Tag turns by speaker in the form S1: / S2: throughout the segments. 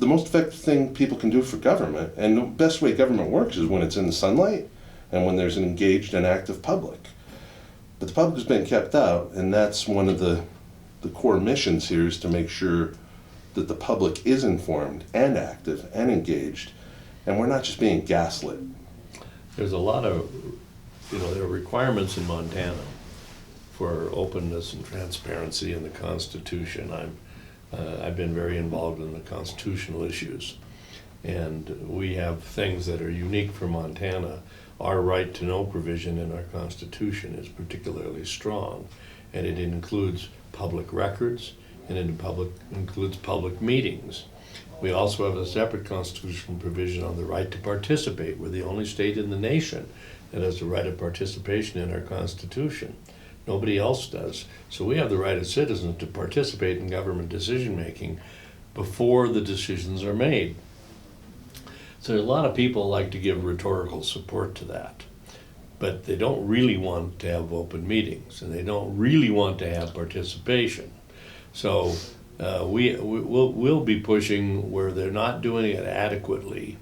S1: the most effective thing people can do for government, and the best way government works is when it's in the sunlight and when there's an engaged and active public. But the public has been kept out, and that's one of the core missions here, is to make sure that the public is informed and active and engaged, and we're not just being gaslit.
S2: There's a lot of, there are requirements in Montana for openness and transparency in the Constitution. I've been very involved in the constitutional issues, and we have things that are unique for Montana. Our right to know provision in our Constitution is particularly strong, and it includes public records, and it includes public meetings. We also have a separate constitutional provision on the right to participate. We're the only state in the nation that has the right of participation in our Constitution. Nobody else does. So we have the right as citizens to participate in government decision-making before the decisions are made. So a lot of people like to give rhetorical support to that, but they don't really want to have open meetings, and they don't really want to have participation. So we'll be pushing where they're not doing it adequately.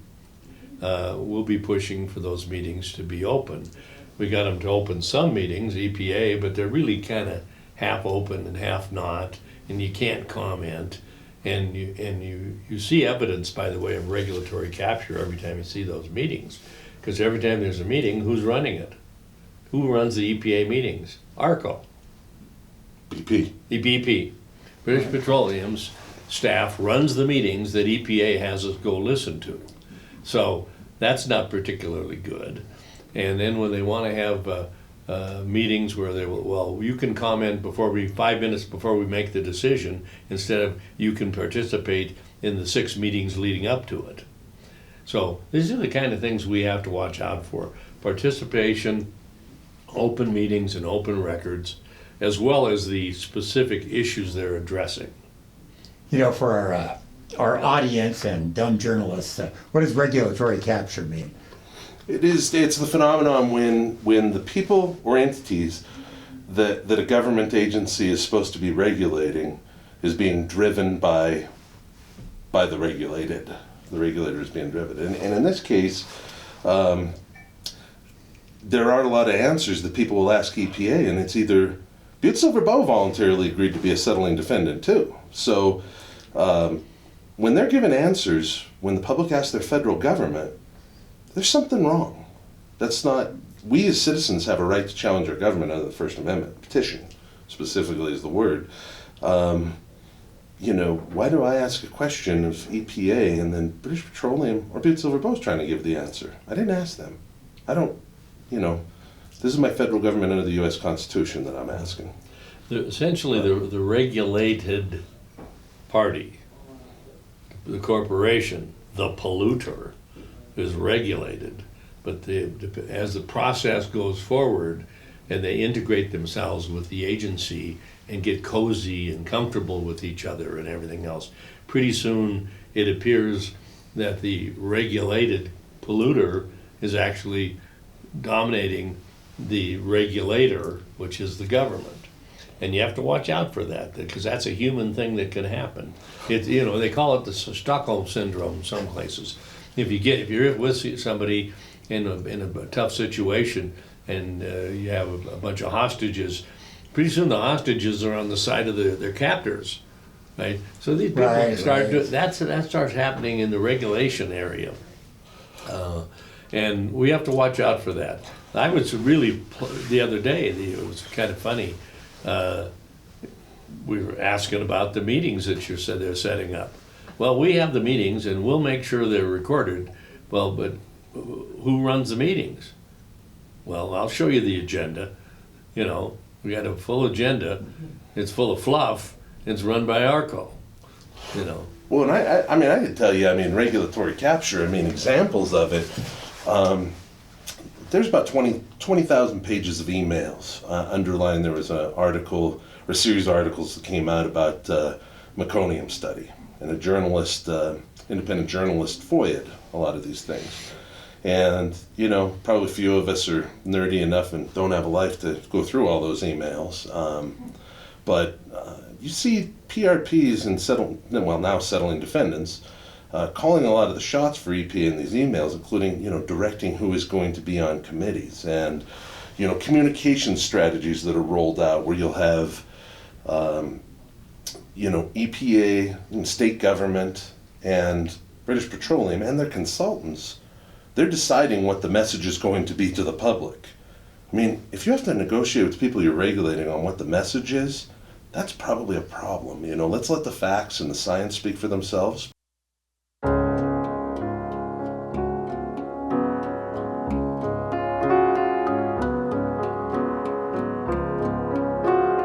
S2: We'll be pushing for those meetings to be open. We got them to open some meetings, EPA, but they're really kind of half open and half not, and you can't comment. And you see evidence, by the way, of regulatory capture every time you see those meetings, because every time there's a meeting, who's running it? Who runs the EPA meetings? ARCO.
S1: BP.
S2: The BP. British Petroleum's staff runs the meetings that EPA has us go listen to. So that's not particularly good. And then when they want to have meetings where they will, well, you can comment 5 minutes before we make the decision, instead of you can participate in the 6 meetings leading up to it. So these are the kind of things we have to watch out for. Participation, open meetings and open records, as well as the specific issues they're addressing.
S3: For our audience and dumb journalists, what does regulatory capture mean?
S1: It's the phenomenon when the people or entities that a government agency is supposed to be regulating is being driven by the regulated. The regulator is being driven. And in this case, there are a lot of answers that people will ask EPA, and it's either Butte Silver Bow voluntarily agreed to be a settling defendant too. So when they're given answers, when the public asks their federal government, there's something wrong. That's not, we as citizens have a right to challenge our government under the First Amendment. Petition, specifically, is the word. Why do I ask a question of EPA and then British Petroleum or Butte Silver Bow is trying to give the answer? I didn't ask them. This is my federal government under the U.S. Constitution that I'm asking.
S2: Essentially, the regulated party, the corporation, the polluter, is regulated, but as the process goes forward and they integrate themselves with the agency and get cozy and comfortable with each other and everything else, pretty soon it appears that the regulated polluter is actually dominating the regulator, which is the government. And you have to watch out for that, because that's a human thing that can happen. They call it the Stockholm syndrome in some places. If you're with somebody in a tough situation and you have a bunch of hostages, pretty soon the hostages are on the side of their captors, right? So these people that starts happening in the regulation area, and we have to watch out for that. I was really the other day. It was kind of funny. We were asking about the meetings that you said they're setting up. Well, we have the meetings and we'll make sure they're recorded. Well, but who runs the meetings? Well, I'll show you the agenda. We got a full agenda. It's full of fluff. It's run by ARCO.
S1: Well, and I could tell you, regulatory capture, examples of it. There's about 20,000 pages of emails. Underlined, there was an article, or a series of articles that came out about meconium study. And a journalist, independent journalist, FOIA'd a lot of these things. And, probably a few of us are nerdy enough and don't have a life to go through all those emails. But you see PRPs and now settling defendants calling a lot of the shots for EPA in these emails, including, directing who is going to be on committees and, communication strategies that are rolled out where you'll have, EPA and state government and British Petroleum and their consultants. They're deciding what the message is going to be to the public. I mean, if you have to negotiate with people you're regulating on what the message is, that's probably a problem. Let's let the facts and the science speak for themselves.